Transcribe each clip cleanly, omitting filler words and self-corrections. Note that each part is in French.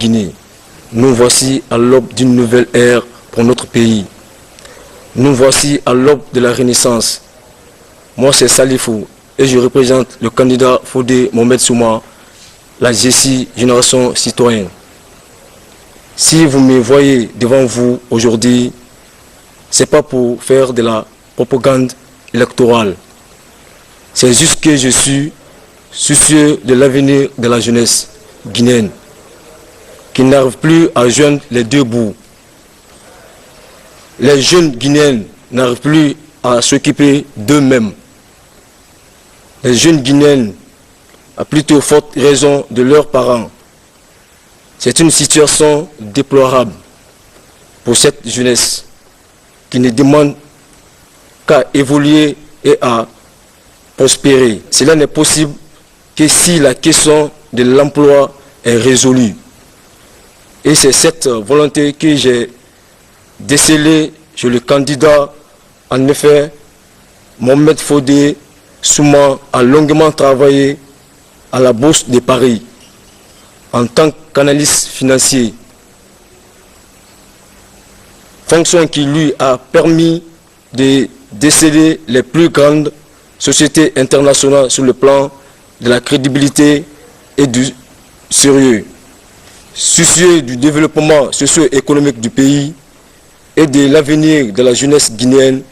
Guinée. Nous voici à l'aube d'une nouvelle ère pour notre pays. Nous voici à l'aube de la Renaissance. Moi, c'est Salifou et je représente le candidat Fodé Mohamed Souma, la GECI Génération Citoyenne. Si vous me voyez devant vous aujourd'hui, ce n'est pas pour faire de la propagande électorale. C'est juste que je suis soucieux de l'avenir de la jeunesse guinéenne, qui n'arrive plus à joindre les deux bouts. Les jeunes Guinéens n'arrivent plus à s'occuper d'eux-mêmes. Les jeunes Guinéens, à plutôt forte raison de leurs parents. C'est une situation déplorable pour cette jeunesse qui ne demande qu'à évoluer et à prospérer. Cela n'est possible que si la question de l'emploi est résolue. Et c'est cette volonté que j'ai décelée chez le candidat. En effet, Mohamed Fodé Souma a longuement travaillé à la Bourse de Paris en tant qu'analyste financier, fonction qui lui a permis de déceler les plus grandes sociétés internationales sur le plan de la crédibilité et du sérieux. Soucieux du développement socio-économique du pays et de l'avenir de la jeunesse guinéenne,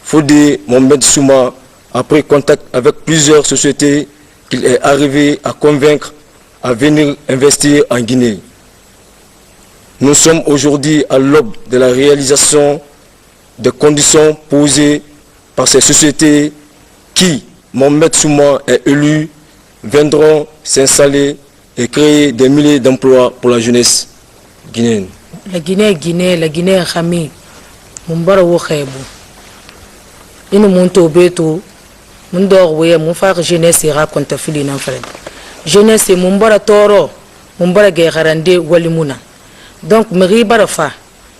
Fodé Mohamed Souma a pris contact avec plusieurs sociétés qu'il est arrivé à convaincre à venir investir en Guinée. Nous sommes aujourd'hui à l'aube de la réalisation des conditions posées par ces sociétés qui, Mohamed Souma est élu, viendront s'installer et créer des milliers d'emplois pour la jeunesse guinéenne. La Guinée Khami, Mumbara Wokhebu. Inu Monto Beto, Mundor Weye, Mufar jeunesse et raconte fili n'enfred. Jeunesse et Mumbara Toro, Mumbara Gerarande Walimuna. Donc, Meri Barafa,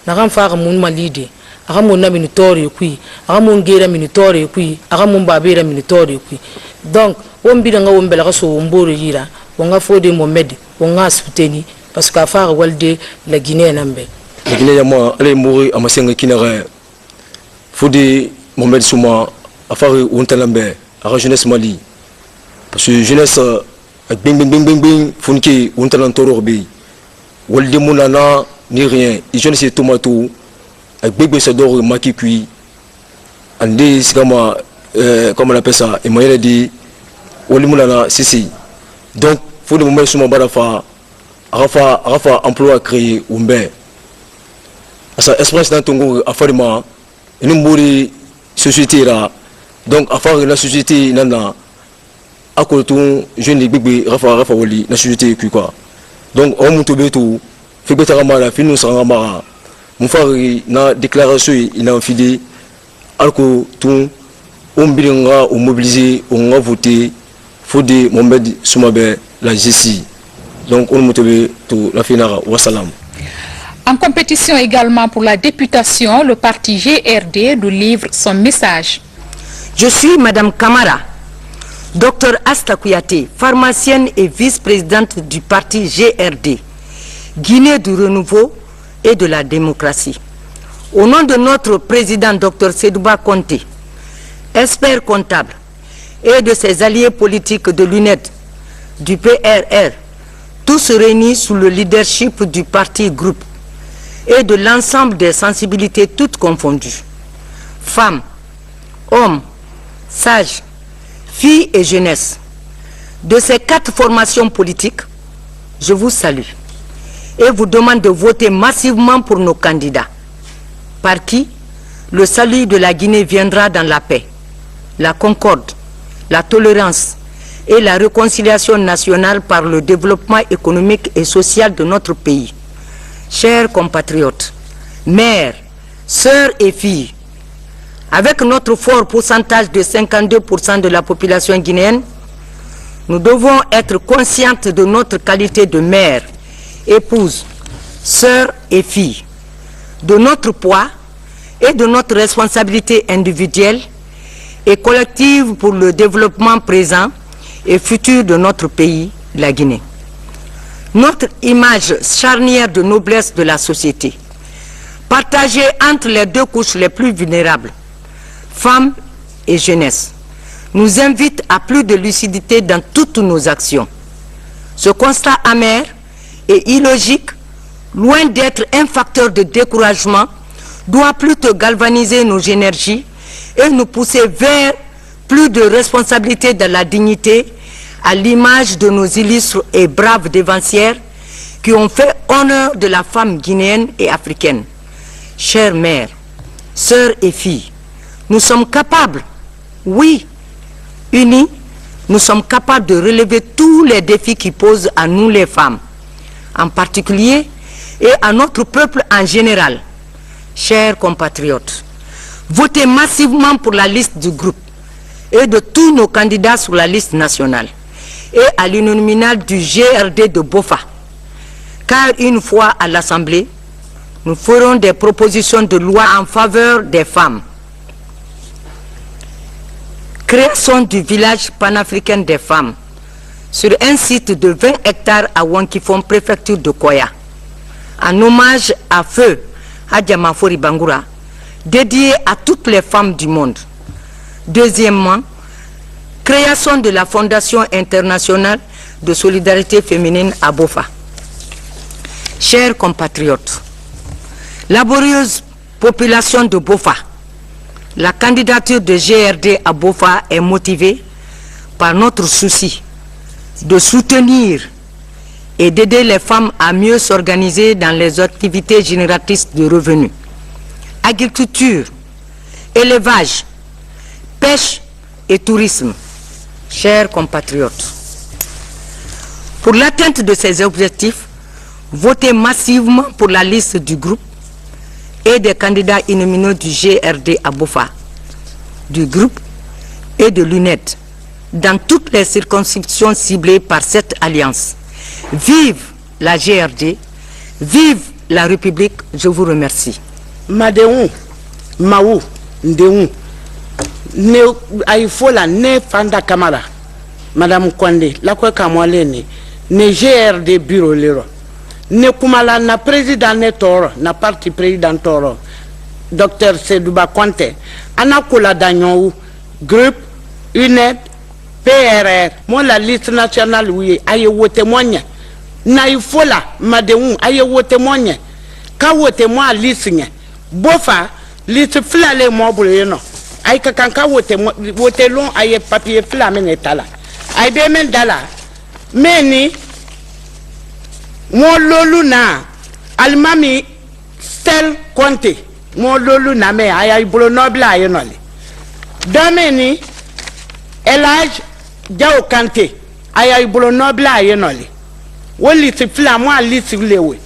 Naram Far Mun Malidi, Aramuna Minitori qui, Aramungera Minitori qui, Aramumbabera Minitori qui. Donc, Wombidanga Wombelaso Wombori Yira, Wanga Fodé Mohamed, Wanga soutenu, parce qu'à faire Walde, la Guinée Nambe. La Guinée, moi, elle est morte à ma sœur Kinara. Fodé Mohamed Souma, à faire Wuntalambe, à la jeunesse Mali. Parce que jeunesse, bing bing bing bing bing, Funki, Wuntalantorobe. Walde Mounana, ni rien. Les jeunes, c'est tomato, avec bébé Sador, Maki Kui. Andé, c'est comme on appelle ça, et moi, il a dit, Walde Mounana, si. Donc, il faut que Mohamed Souma Barafa, Rafa emploi créé Oumbe. Ça expérience dans ton à faire ma une société là. Donc à faire la société nana à côté jeune bébé Rafa Wali la société quoi. Donc on monte tout fait bêta la fin nous sera mara. Mon frère na déclaration il a fidé alco tout on bilinga on mobiliser on a voté Fodé Mohamed Souma la GECI. Donc, on motive tout la finara. Wassalam. En compétition également pour la députation, le parti GRD nous livre son message. Je suis Madame Kamara, Dr Asta Kouyaté, pharmacienne et vice-présidente du parti GRD, Guinée du renouveau et de la démocratie. Au nom de notre président Dr Sedouba Conté, expert comptable, et de ses alliés politiques de l'UNED, du PRR, tous réunis sous le leadership du parti groupe et de l'ensemble des sensibilités toutes confondues. Femmes, hommes, sages, filles et jeunesse. De ces 4 formations politiques, je vous salue et vous demande de voter massivement pour nos candidats, par qui le salut de la Guinée viendra dans la paix, la concorde, la tolérance et la réconciliation nationale par le développement économique et social de notre pays. Chers compatriotes, mères, sœurs et filles, avec notre fort pourcentage de 52% de la population guinéenne, nous devons être conscientes de notre qualité de mère, épouse, sœur et fille, de notre poids et de notre responsabilité individuelle et collective pour le développement présent et futur de notre pays, la Guinée. notre image charnière de noblesse de la société, partagée entre les deux couches les plus vulnérables, femmes et jeunesse, nous invite à plus de lucidité dans toutes nos actions. Ce constat amer et illogique, loin d'être un facteur de découragement, doit plutôt galvaniser nos énergies et nous pousser vers plus de responsabilité dans la dignité, à l'image de nos illustres et braves dévancières qui ont fait honneur de la femme guinéenne et africaine. Chères mères, sœurs et filles, nous sommes capables, oui, unis, nous sommes capables de relever tous les défis qui posent à nous les femmes, en particulier, et à notre peuple en général. Chers compatriotes, votez massivement pour la liste du groupe et de tous nos candidats sur la liste nationale et à l'uninominal du GRD de Bofa, car une fois à l'Assemblée, nous ferons des propositions de loi en faveur des femmes. Création du village panafricain des femmes sur un site de 20 hectares à Wankifon, préfecture de Koya, en hommage à Feu Adjamafori Bangoura, dédié à toutes les femmes du monde. Deuxièmement, création de la Fondation internationale de solidarité féminine à Bofa. Chers compatriotes, laborieuse population de Bofa, la candidature de GRD à Bofa est motivée par notre souci de soutenir et d'aider les femmes à mieux s'organiser dans les activités génératrices de revenus. Agriculture, élevage, pêche et tourisme. Chers compatriotes, pour l'atteinte de ces objectifs, votez massivement pour la liste du groupe et des candidats uninominaux du GRD à Bofa, du groupe et de l'UNED, dans toutes les circonscriptions ciblées par cette alliance. Vive la GRD, vive la République, je vous remercie. Madeon, Maou, Ndeon, ne Aïfola, ne Fanda Kamara, Madame Kwande, la quoi Kamwalene, ne GRD bureau lero, ne Kumala na président ne toro, na parti président toro, Dr Sedouba Kwante, Anakola Danyon, groupe, UNED, PRR, moi la liste nationale, oui, aïe ou témoigne. Naïfola, Madeon, aïe ou témoigne. Kawo témoigne liste, Bofa, liste flale moi bouleno. Aïe kakanka wote long aïe papier flamen etala. Aïe bemen dala. Meni, mon lolu na, almami, stel konte. Mon lolu na me aïe boulot noble aïe noli. Domeni, elage, Diao Kante, aïe boulot noble aïe noli. Woli si fla moi liste lewe.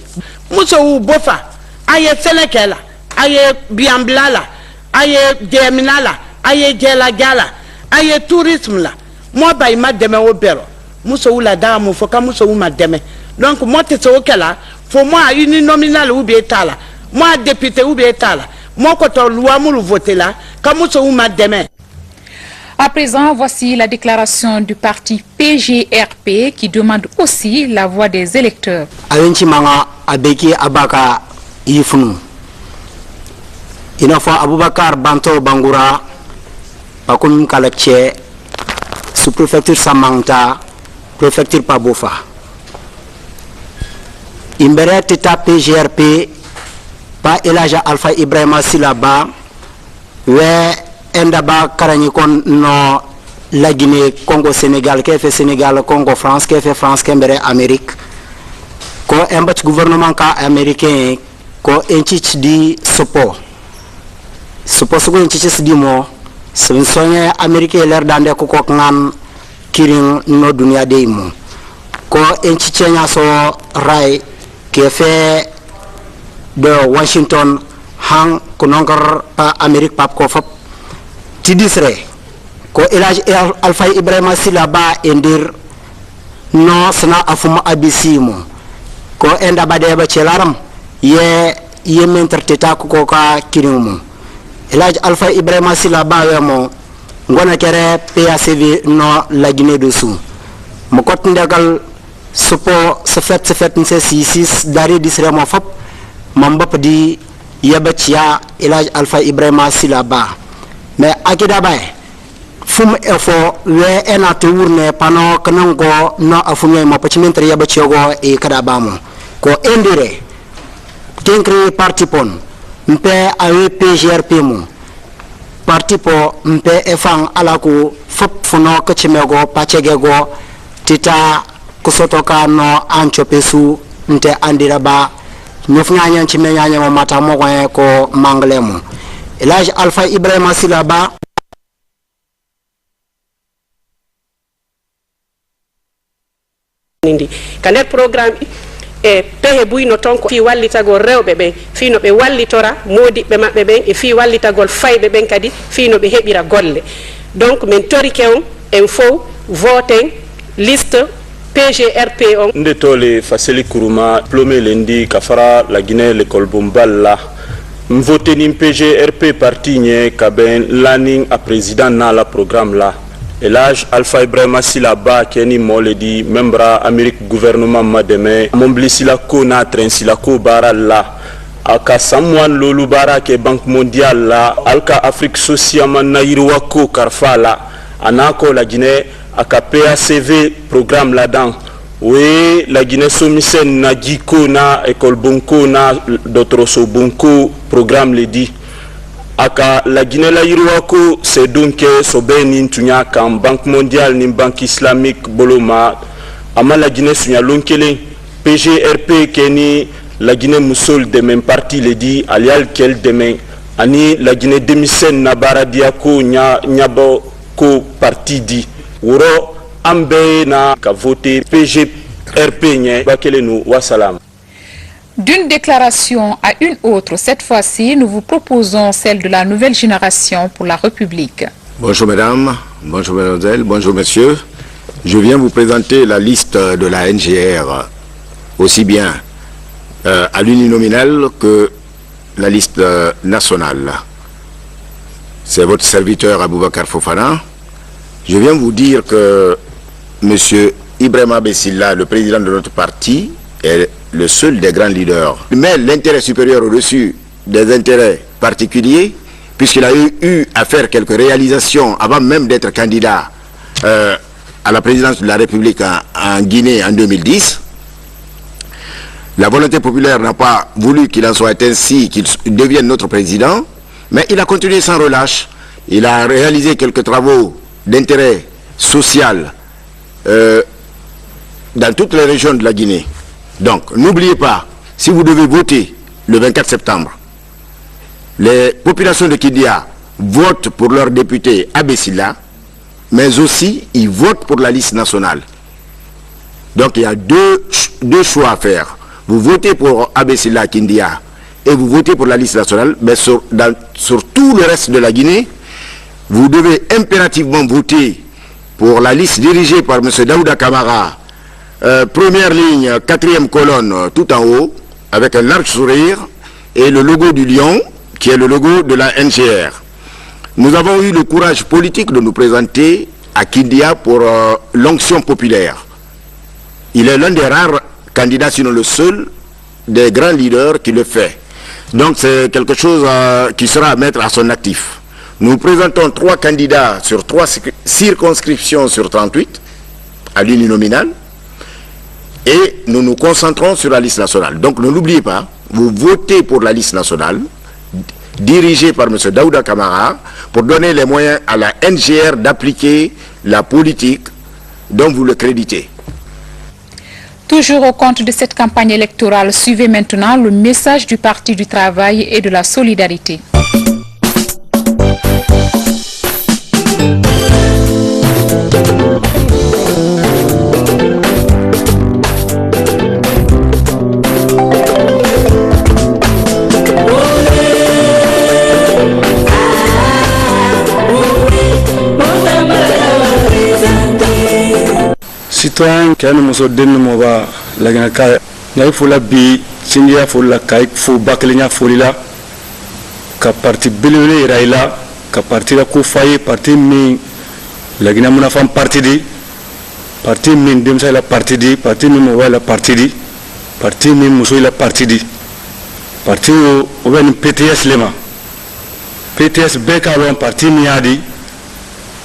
Muso ou Bofa, aïe senekela. Aye biamblala, aye germinala, aye gela gala, aye tourisme la. Moi ba ima deme au bero. Muso ou la dame foka muso ou ma deme. Donc moi te so kela, faut moi une nominale ou bien tala. Moi député ou bien tala. Moi quand on loi moulu voter là, comme muso ou ma deme. À présent, voici la déclaration du parti PGRP qui demande aussi la voix des électeurs. Awenchi manga abeki abaka yifunu. Inafo Aboubakar Banto Bangoura, Pakoum Kalakche, sous-préfecture Samanta, préfecture Pabofa. Imbere Teta PGRP, Pa Elaja Alpha Ibrahima Silaba, we Endaba Karanyikon no la Guinée, Congo Sénégal, qui fait Sénégal, Congo France, qui fait France, Kembere Amérique. Ko embat gouvernement ka américain, ko enchich di sopo. Supposons que nous disons que soigner américain l'air dans des cocots nan kiring no dunia deimu ko enchichenya so rai qui fait de Washington hang kononkar pa Amérique pap ko fop ti disre ko elage Alpha Ibrahima Silaba endir no sana afuma abisimu ko enda bade ba chelaram ye menterteta ko ka kiring Elage Alpha Ibrahima Silaba wemo ngona kere PACV no la Guinée dessous mo kot ndagal ce fait ni si dari disre mo fop mambap di yabachia Elhadj Alpha Ibrahima Silaba mais akida bay fum efo we enate wurne pano kanango no afunye mo pachimentre yabachio go e kada bamo ko endire tenkri parti pon mpe awe PGRP mo parti po mpe efang alaku fop funo kachimego pachegego tita kusotoka no anchopesu nte andiraba nyofnyanya chimenyanya mo mata mo ko manglemo Elhadj Alpha Ibrahima Silaba nindi kander programme e pehe buyno ton ko fi wallitagol rewbe be fi no be wallitora modibe mabbe be e fi wallitagol faybe ben kadi fi no be hebira golle donc men torike on en fo voten liste PGRP on nde tole Faseli Kourouma diplômé lendi kafara la Guinée l'école Bombala voté ni PGRP parti nye kaben learning a président na la programme là Elhadj Alpha Ibrahima Silaba keni moledi membra Amérique gouvernement mademe mombli silako na train silako bara la aka samwan lolu bara ke banque mondiale la alka Afrique socialement na yirwako karfala anako la Guinée aka PACV programme là-dedans oui la Guinée somisen na jiko na école bonko na d'autres so bonko programme le dit aka la Guinée la yirwako c'est donc sobeni tunya kan banque mondiale ni banque islamique boloma ama la Guinée sunya lonkele PGRP keni la Guinée musol de même parti le dit alial kel demain ani la Guinée demisen na baradiako nyabo ko parti dit wuro ambe na ka voter PGRP nye bakele nou wassalam. D'une déclaration à une autre, cette fois-ci, nous vous proposons celle de la nouvelle génération pour la République. Bonjour mesdames, bonjour mesdemoiselles, bonjour messieurs. Je viens vous présenter la liste de la NGR, aussi bien à l'uninominal que la liste nationale. C'est votre serviteur Aboubacar Fofana. Je viens vous dire que M. Ibrahima Bessila, le président de notre parti, est le seul des grands leaders. Il met l'intérêt supérieur au-dessus des intérêts particuliers, puisqu'il a eu à faire quelques réalisations avant même d'être candidat à la présidence de la République en Guinée en 2010. La volonté populaire n'a pas voulu qu'il en soit ainsi, qu'il devienne notre président, mais il a continué sans relâche. Il a réalisé quelques travaux d'intérêt social dans toutes les régions de la Guinée. Donc, n'oubliez pas, si vous devez voter le 24 septembre, les populations de Kindia votent pour leur député Abessila, mais aussi ils votent pour la liste nationale. Donc, il y a deux choix à faire. Vous votez pour Abessila Kindia et vous votez pour la liste nationale, mais sur tout le reste de la Guinée, vous devez impérativement voter pour la liste dirigée par M. Daouda Kamara, première ligne, 4e colonne, tout en haut, avec un large sourire, et le logo du lion, qui est le logo de la NGR. Nous avons eu le courage politique de nous présenter à Kindia pour l'onction populaire. Il est l'un des rares candidats, sinon le seul, des grands leaders qui le fait. Donc c'est quelque chose qui sera à mettre à son actif. Nous présentons 3 candidats sur 3 circonscriptions sur 38, à l'uninominal. Et nous nous concentrons sur la liste nationale. Donc ne l'oubliez pas, vous votez pour la liste nationale, dirigée par M. Daouda Kamara, pour donner les moyens à la NGR d'appliquer la politique dont vous le créditez. Toujours au compte de cette campagne électorale, suivez maintenant le message du Parti du Travail et de la Solidarité. Citoyen qui a une moso den moba la gana ka ngai fola bi sindia fola kai fo baklenya folila ka parti belone iraila ka parti la ko faye parti mi la gina muna fam parti di parti min demsa la parti di parti min mo wala parti di parti min muso la parti di parti o ben PTS lema PTS beka lon parti mi adi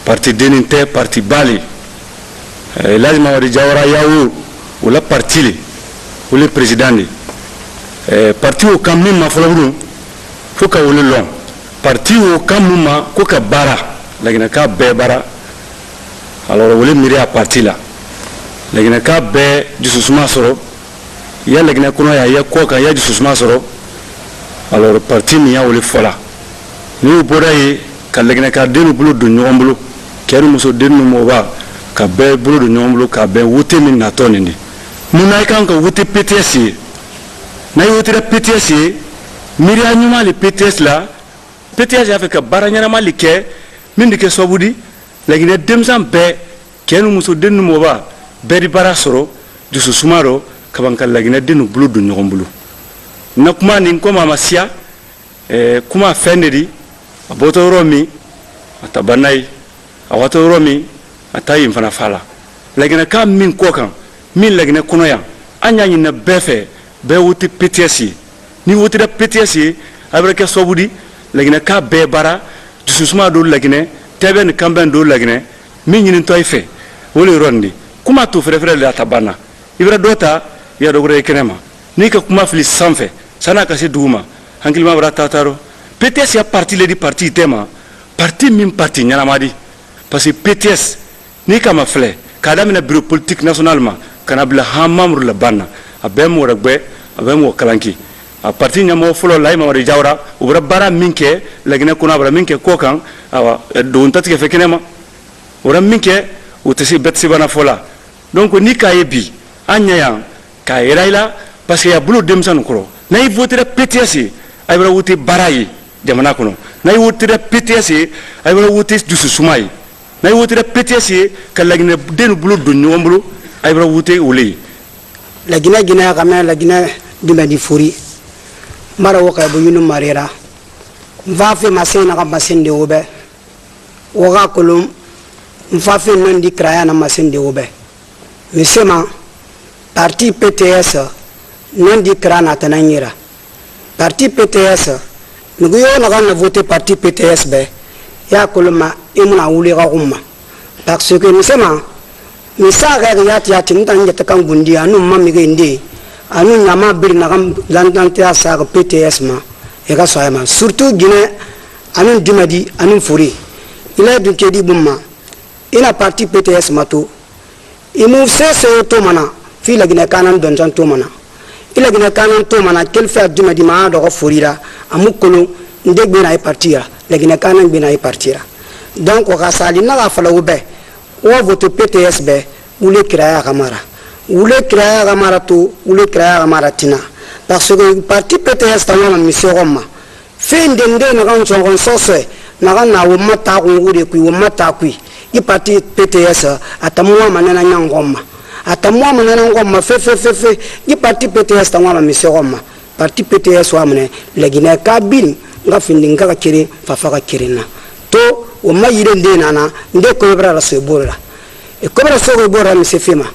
parti deninte parti bali lazima wadi jawara yawo wala parti li wala président ni parti o kam min ma folawru foka wala lon parti o kam ma ko ka bara lagina ka be bara alors wala miri a parti la lagina ka be jususuma soro ya lagina kuno ya ko ka ya jususuma soro alors parti mi ya wala fola ni boda ye ka lagina ka denu bulu do nyombulo keru muso denu mo ba ka be bulu do nyombulo ka be wote min na tonindi munay kan ko wote PTS na wote da PTS miri a nyuma le PTS la PTS ya fe ka baranyana malike min dike sobudi lagina demzam be kenu muso denu mo ba be di bara soro jusu sumaro kabanka lagina denu bulu do nyombulo na kuma ni ko mama sia kuma fendedi aboto romi atabanai awato romi atayi mfana fala lagina ka min ko kan min lagina kuno ya anya ni na befe be wuti PTS ni wuti da PTS abreke sobudi lagina ka be bara jususuma do lagina tebe ni kamben do lagina min ni toy fe wole rondi kuma to frefre la tabana ibra dota ya dogre kenema ni ka kuma fili sanfe sana ka se duma hankilima bra tataro PTS ya parti le di parti tema parti min parti nyanamadi parce que PTS ni kama fle kada mina bureau politique nationalement kana bla hamamru la banna abem woragbe abem wo kalanki a parti nyamo folo lay ma wari jawra ubra bara minke lagina kuna bara minke kokan awa do ntati fe kenema ora minke utesi betsi bana fola donc ni kayebi anya ka iraila parce que ya bulo demsan kro nay voter PTS ay bara wuti barayi jamana kono nay wuti PTS ay bara wuti dusu sumay nay wuti PTS ka lagina denu bulo do nyombulo ay bara wuti wuli lagina gina kama lagina dimadi furi mara woka bu yunu marira va fe masena ka masende obe woga kolum va fe non di kraya na masende obe misema parti PTS non di krana tananyira parti PTS nugo na ga voter parti PTS be ya koluma imuna wuli ga umma parce que misema misaga ya tia tintan yata kan gundi anu mammi ge ndi anu nyama bir na kam lantan tia sa PTS ma e ga soyama surtout Guinée anu dimadi anu furi ila du kedi bumma ina parti PTS mato imu se to mana fi la Guinée kanan don jan to mana ila Guinée kanan to mana kel fa dimadi ma do ko furira amukolo ndegbe na e partira la Guinée kanan be na e partira donc o ga sali na ga fala ube ou votre PTS be ou le créer Gamara ou le créer Gamara tout ou le créer Gamara tina parce que parti PTS tama mission Roma fin de na kan son sosé na kan na wo mata ko ngure ku wo mata ku i parti PTS atamwa manana nyangoma atamwa manana ngoma fe i parti PTS tama mission Roma parti PTS wa mane la Guinée kabil nga findi nga kire fa fa kirina to o mayire ndena na nde ko bra la so borla e ko bra so ko borla mi se fema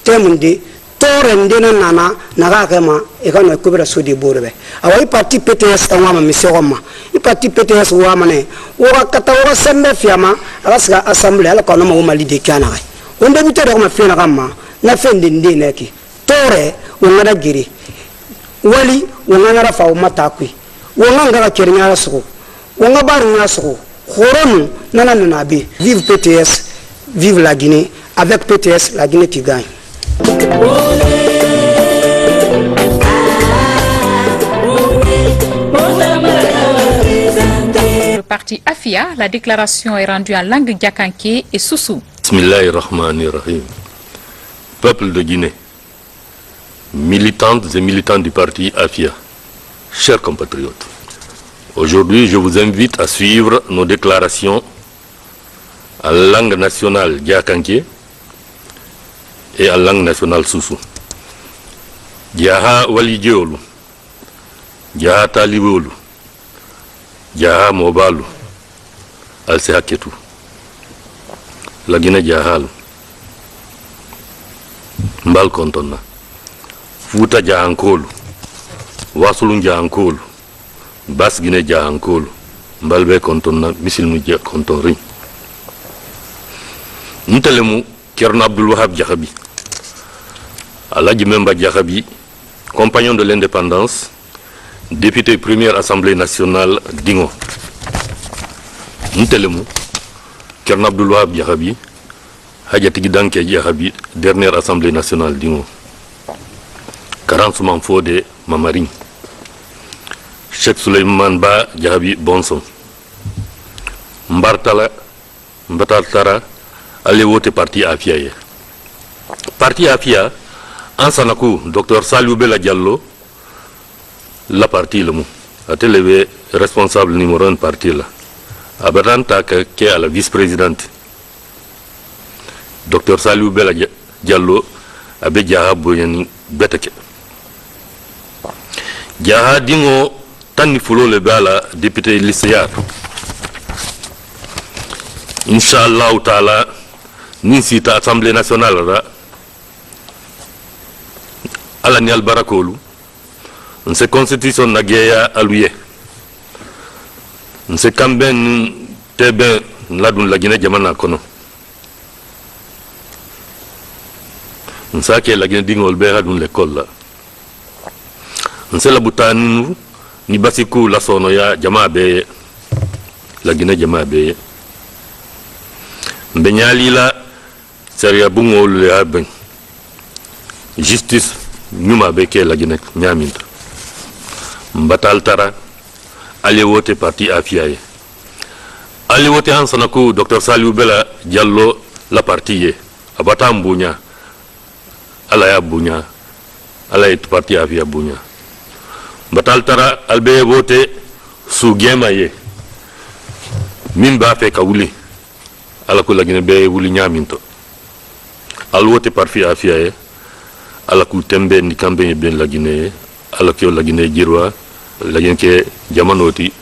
temunde tore ndena nana naga kema e kana ko bra so de borbe awai parti PTS tawama mi se goma i parti PTS wa mane o kata o sembe fiama alaska assemblée ala ko no ma mali de kana ai onde mi tere ko ma fena kama na fende ndena ki tore o ngada giri wali o ngara fa o matakwi o nganga kerinya so o ngabar ngaso Khoronou nana be. Vive PTS, vive la Guinée. Avec PTS, la Guinée tu gagnes. Le parti AFIA, la déclaration est rendue en langue diakanké et soussou. Bismillahirrahmanirrahim. Peuple de Guinée, militantes et militants du parti AFIA, chers compatriotes, aujourd'hui, je vous invite à suivre nos déclarations en langue nationale diakanké et en langue nationale soussou. Diaha walidiolu, diaha talibolu, diaha mobalu, alsehaketu. La Guinée diahalu. mbal kontonna Futa Jahankolu Wasulun Jahankolu Bas Guinée Jahankolu mbalbe kontonna misilmu je kontonri ntelemu Kerno Abdul Wahab Jahabi Aladji Memba Jahabi compagnon de l'indépendance député première assemblée nationale Dingo ntelemu Kerno Abdul Wahab Jahabi Hajati Gidanke Jahabi dernière assemblée nationale Dingo Karansuman Fode Mamarin Cheikh Souleymane Ba Jahabi Bonson Mbataltara allez voter parti Afia parti Afia en Sanakou Dr Saliou Bella Diallo la partie le mou a élevé responsable numéro 1 parti là Abadanta qui est à la vice-présidente Dr Saliou Bella Diallo abe Jaha Boyani Beteke Jaha Dingo Tani Fulo le Bala député lycéen Inch'Allah Ta'ala Ninsita Assemblée nationale ra Alani Albarakolu Nse constitution Nageya Aluye Nse Kamben Tebe Ladun la Guinée Jamana Kono Nsa ke la Guinée Dingol Beha dun l'école là Nse la Boutani Ni Basikou la Sonoya Jama Beye la Guinée Jama Beye Mbenyali la Seria Bungo le Aben Justice Nyuma Beke la Guinée Nyaminta Mbatal Tara allez voter parti Afiaye allez voter en Sanakou Dr Saliou Bella Diallo la partie Abata Mbounya Alaya Bounya Alaya parti Afia Bounya Mbatal Tara albe voter sous Gemaye Mimba fe Kawuli Alakou la Guinée Beye Wuli Nyaminto al voter parti Afiaye Alakou Tembe ni campagne ben la Guinée Alakou la Guinée Jirwa la Guinée ke jamanoti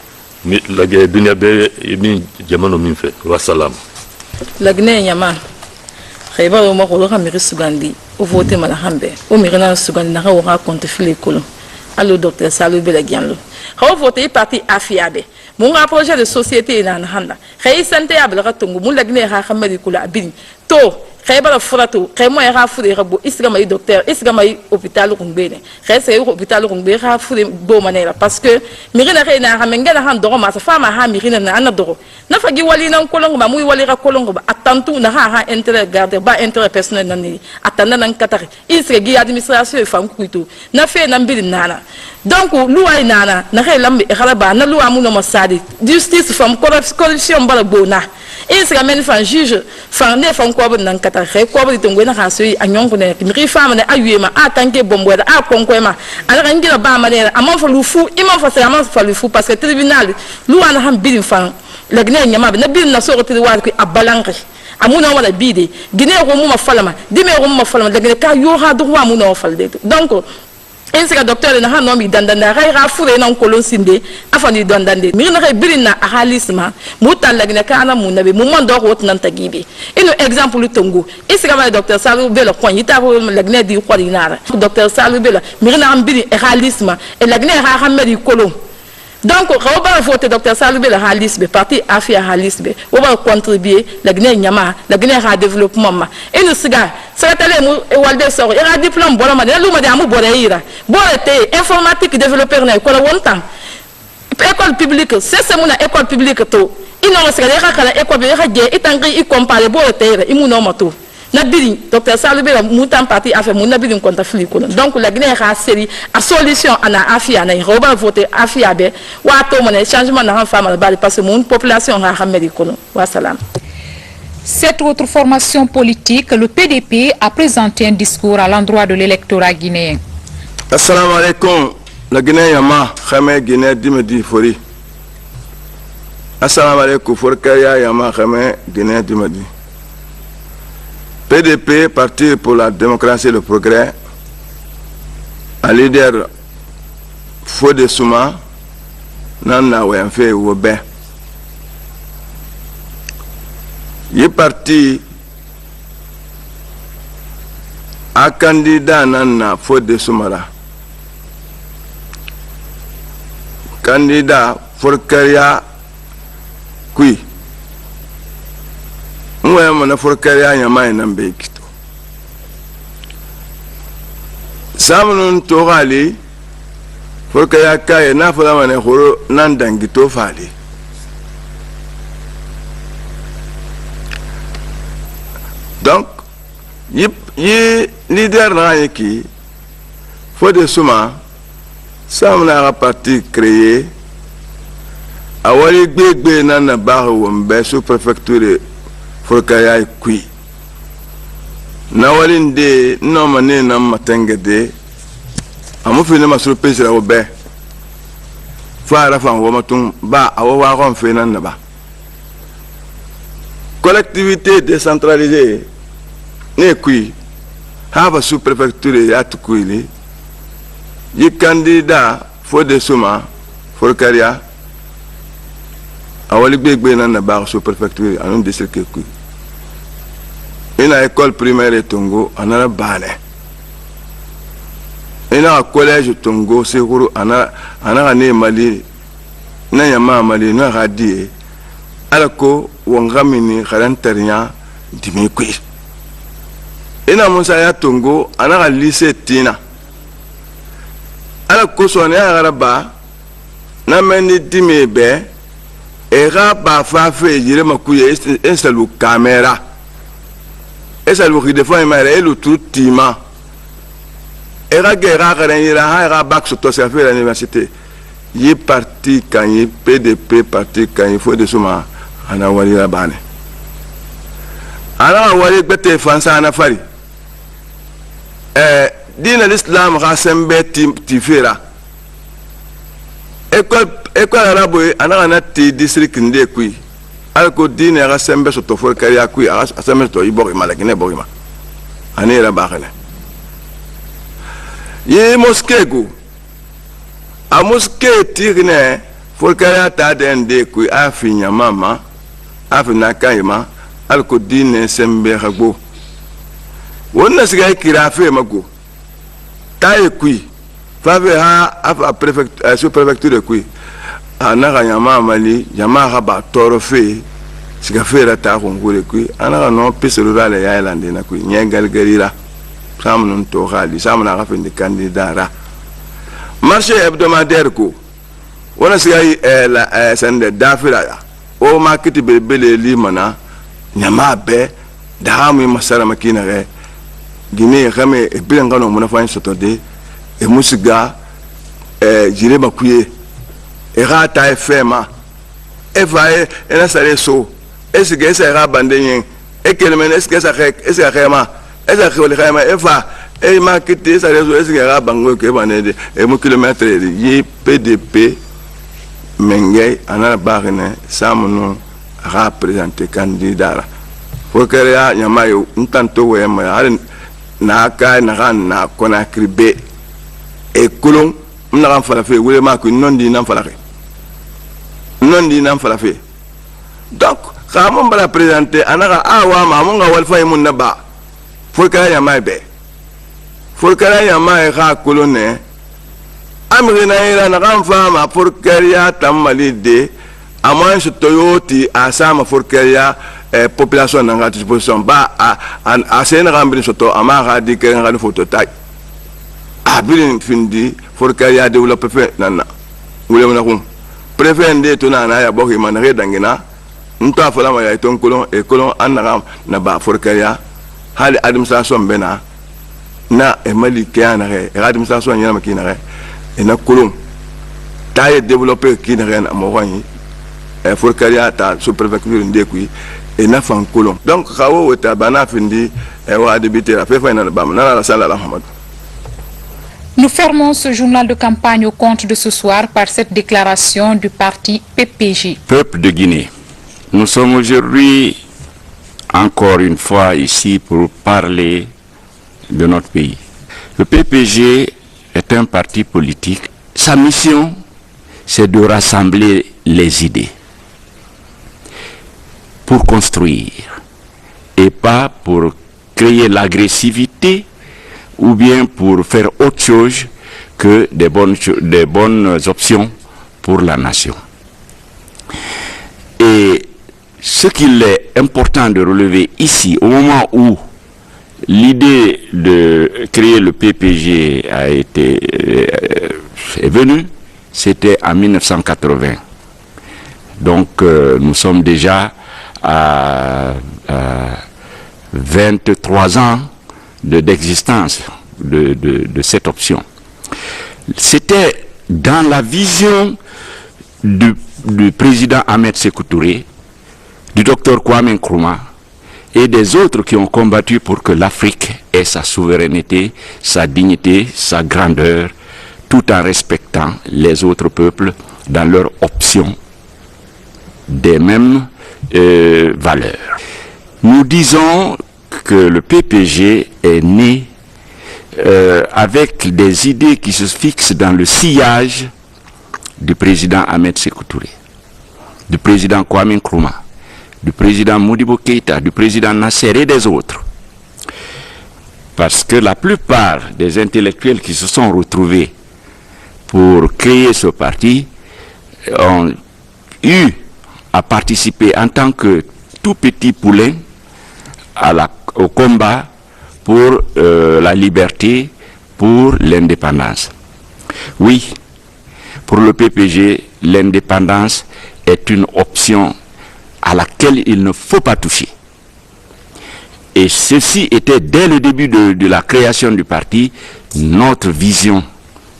la Guinée dunia be mi jamano min fe wa salam la Guinée nyama khayba o mako lo xamiri sugandi o voter mala hambe o mi rena sugandi na ko raconte fili kolo allo docteur Saliou Bella Diallo ko voter parti Afiabe mon projet de société na handa khay santé abla ratungu mun la Guinée ha xamari kula abin to khayba furato khaymo ya fure rabo isgama docteur isgama hôpital Rungbene khayse hôpital Rungbene ha fure bo manera parce que mirina khayna ha mengena han do ma sa fama ha mirina na anadoro na fagi wali nan kolongo ma muy wali ra kolongo ba atantu na ha intérêt garder ba intérêt personnel nan atanda nan katari isre gi administration fam kuito na fe nan bil nana donc loi nana na khay lambe khalaba na loi mu no masadi justice fam corruption bala bona isre men fan juge fan ne fam ko nan katari khay ko ba to ngena ha soyi anyon ko ne mi fama ne ayema atanke bomboda a konkoema ala ngira ba ma ne amon fa lufu imam fa amon fa lufu parce que tribunal loi na ham bil fan la Guinée nyama na bil na soro tiri wa ko abalangi amuna wala bide Guinée ko mu ma falama dime ko mu ma falama la Guinée ka yo ha do wa mu no falde donc insika docteur na ha no mi dandanda ra fure na kolon sinde afani dandande mi na bil na ahalisma mutal la Guinée kana mu na be mu mando ko nan tagibe ino exemple tongo insika ma docteur Saliou Bella ko yita ko la Guinée di ko dinara docteur Saliou Bella mi na bil ahalisma et la Guinée ha hamedi kolon donc on va voter docteur Saliou Bella Halisbe parti Afia Halisbe on va contribuer la Guinée nyama la Guinée a développement ma et nous siga ça tele mu walde so il a diplôme bola ma lu ma de amu bola ira bola te informatique développeur na ko la wontan école publique c'est mon école publique to ino siga de kala école be haje itangi i comparer bola te imu no mato na bili docteur Saliou Bella mutan parti Afia mu na bili konta fili ko donc la Guinée a série a solution ana Afia na roba voter Afia be wa to mon changement na femme bali parce que mon population a hamedi ko wa salam. Cette autre formation politique, le PDP, a présenté un discours à l'endroit de l'électorat guinéen. Assalamu alaikum, la Guinée yama khame Guinée dimedi fori. Assalamu alaikum forkaya yama khame Guinée dimedi. PDP, Parti pour la démocratie et le progrès, un leader Fodé Souma, Nana Wenfe Wobe. Il est parti a candidat nana fo de sumara candidat forkaria kui mwe mana forkaria nyama nambe kito samnun togali forkaria kay na fala mane horo nan dangito fali donc yi leader na yeki faut de suma samna ra parti créé awali gbegbe na na ba wombe sous préfecture forkaya kui na wali nde no mane na matengede amu fini masuru pesira obe fara fan wo matung ba awa ron fena na ba collectivité décentralisée ne kui hava sous préfecture ya tukuili yi candidat fo de suma forkaria awali gbegbe na ba sous préfecture anun district kui ina école primaire Tongo anara bale ina collège Tongo seguru ana ne mali na yama mali na radie alako wangamini garantariya dimi kui ina musa ya Tongo ana lycée tina alako so ne araba na meni dimi be era ba fa fe jire makuye installe caméra esa lu qui défend mare lu tout tima era guerra renira ha era bac to se faire l'université yi parti kan yi PDP parti kan yi fo de suma ana wali la bane ana wali bete fansa ana fari din l'islam rasembe tifera école arabe ana na ti district nde kui alko dine ga sembe so to for kariya kui a sembe to ibori malakine borima ani ra baxale yi moskego a moske tirne for kariya ta dende kui a finya mama a fina kayima alko dine sembe xagbo wonna siga kira fe mago tay kui fa ve ha a prefecture sous préfecture kui ana nyama mali nyama haba torofe sika fera ta kongore kui ana no pesero le ya lande na kui nyengal garira samnon to khali samna ga fendi candidara marché hebdomadaire ko wona sika la sende dafira ya o market bele limana nyama be dahamu masara makina re gine xame e bilangano mona fa sotode e musiga jire makuye era ta fema e va e na sare so est-ce que ça ra bandenyen e kelmen est-ce que ça est-ce que rema est-ce que le rema e va e marketer ça réseau est-ce que ra bango ke banede e mo kilomètre yi PDP mengay ana barine samno représenter candidat pour que ya nyamayo ntanto we ma na ka na ran na kona kribe e kulon na ran fala fe wele ma ko non di nan fala fe non di nan fala fe donc ka mon bala présenter anaka awa ma mon ga wal fay mun na ba pour que ya mai be pour que ya mai ka kulone amri na ira na ran fa ma pour que ya tamali de a moins toyoti asama pour que ya population na disposition ba a sen rambri soto amara di ke ngani photo tag a bilin findi for ka ya développer fe nana wule na kum préfet ndé to na ya bo man re dangina nto afala ma ya ton kolon e kolon anara na ba for ka ya hali administration bena na e mali ke ana re administration nyama makina re e na kolon taye développer ki na re na mo wani e for ka ya ta sous préfecture ndé kui et na fan colon donc xawo wata bana findi e wa débuter la fe na bam na la sala Ahmad. Nous fermons ce journal de campagne au compte de ce soir par cette déclaration du parti PPG. Peuple de Guinée, nous sommes aujourd'hui encore une fois ici pour parler de notre pays. Le PPG est un parti politique. Sa mission, c'est de rassembler les idées pour construire et pas pour créer l'agressivité, ou bien pour faire autre chose que des bonnes options pour la nation. Et ce qu'il est important de relever ici, au moment où l'idée de créer le PPG est venue, c'était en 1980. Donc nous sommes déjà à 23 ans d'existence de cette option. C'était dans la vision du président Ahmed Sékou Touré, du docteur Kwame Nkrumah et des autres qui ont combattu pour que l'Afrique ait sa souveraineté, sa dignité, sa grandeur, tout en respectant les autres peuples dans leur option des mêmes valeurs. Nous disons que le PPG est né avec des idées qui se fixent dans le sillage du président Ahmed Sékou Touré, du président Kwame Nkrumah, du président Modibo Keïta, du président Nasser et des autres. Parce que la plupart des intellectuels qui se sont retrouvés pour créer ce parti ont eu à participer en tant que tout petit poulain au combat pour la liberté, pour l'indépendance. Oui, pour le PPG, l'indépendance est une option à laquelle il ne faut pas toucher. Et ceci était dès le début de la création du parti notre vision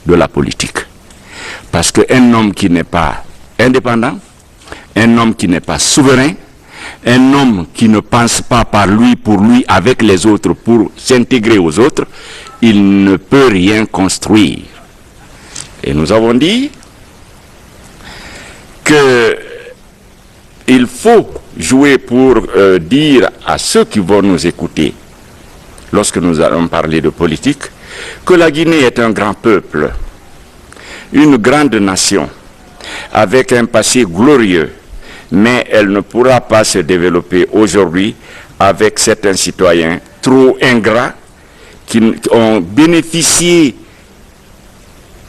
de la politique. Parce qu'un homme qui n'est pas indépendant, un homme qui n'est pas souverain, un homme qui ne pense pas par lui, pour lui, avec les autres, pour s'intégrer aux autres, il ne peut rien construire. Et nous avons dit qu'il faut jouer pour dire à ceux qui vont nous écouter, lorsque nous allons parler de politique, que la Guinée est un grand peuple, une grande nation, avec un passé glorieux, mais elle ne pourra pas se développer aujourd'hui avec certains citoyens trop ingrats qui ont bénéficié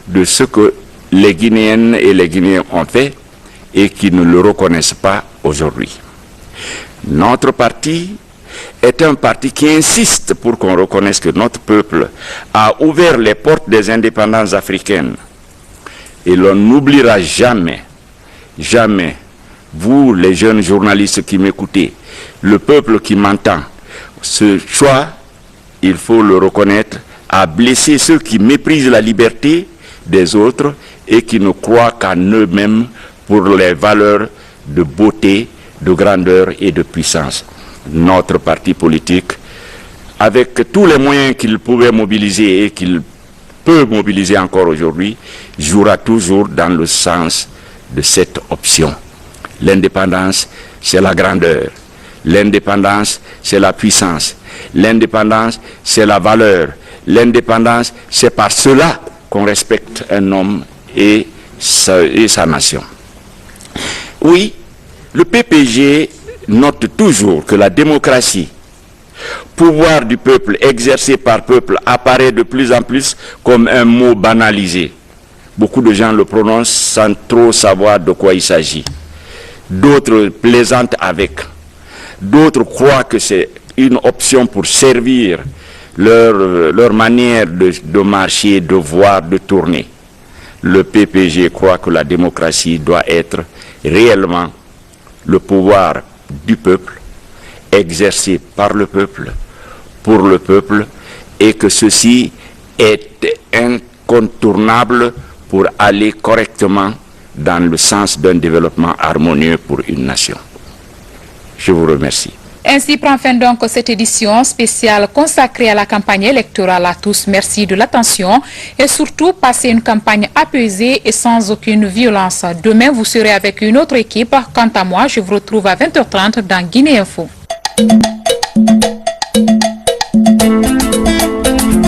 de ce que les Guinéennes et les Guinéens ont fait et qui ne le reconnaissent pas aujourd'hui. Notre parti est un parti qui insiste pour qu'on reconnaisse que notre peuple a ouvert les portes des indépendances africaines. Et l'on n'oubliera jamais, jamais, vous les jeunes journalistes qui m'écoutez, le peuple qui m'entend, ce choix, il faut le reconnaître, a blessé ceux qui méprisent la liberté des autres et qui ne croient qu'en eux-mêmes pour les valeurs de beauté, de grandeur et de puissance. Notre parti politique, avec tous les moyens qu'il pouvait mobiliser et qu'il peut mobiliser encore aujourd'hui, jouera toujours dans le sens de cette option. L'indépendance, c'est la grandeur. L'indépendance, c'est la puissance. L'indépendance, c'est la valeur. L'indépendance, c'est par cela qu'on respecte un homme et sa nation. Oui, le PPG note toujours que la démocratie, pouvoir du peuple exercé par peuple, apparaît de plus en plus comme un mot banalisé. Beaucoup de gens le prononcent sans trop savoir de quoi il s'agit. D'autres plaisantent avec. D'autres croient que c'est une option pour servir leur manière de marcher, de voir, de tourner. Le PPG croit que la démocratie doit être réellement le pouvoir du peuple, exercé par le peuple, pour le peuple, et que ceci est incontournable pour aller correctement dans le sens d'un développement harmonieux pour une nation. Je vous remercie. Ainsi prend fin donc cette édition spéciale consacrée à la campagne électorale. À tous, merci de l'attention et surtout passez une campagne apaisée et sans aucune violence. Demain, vous serez avec une autre équipe. Quant à moi, je vous retrouve à 20h30 dans Guinée Info.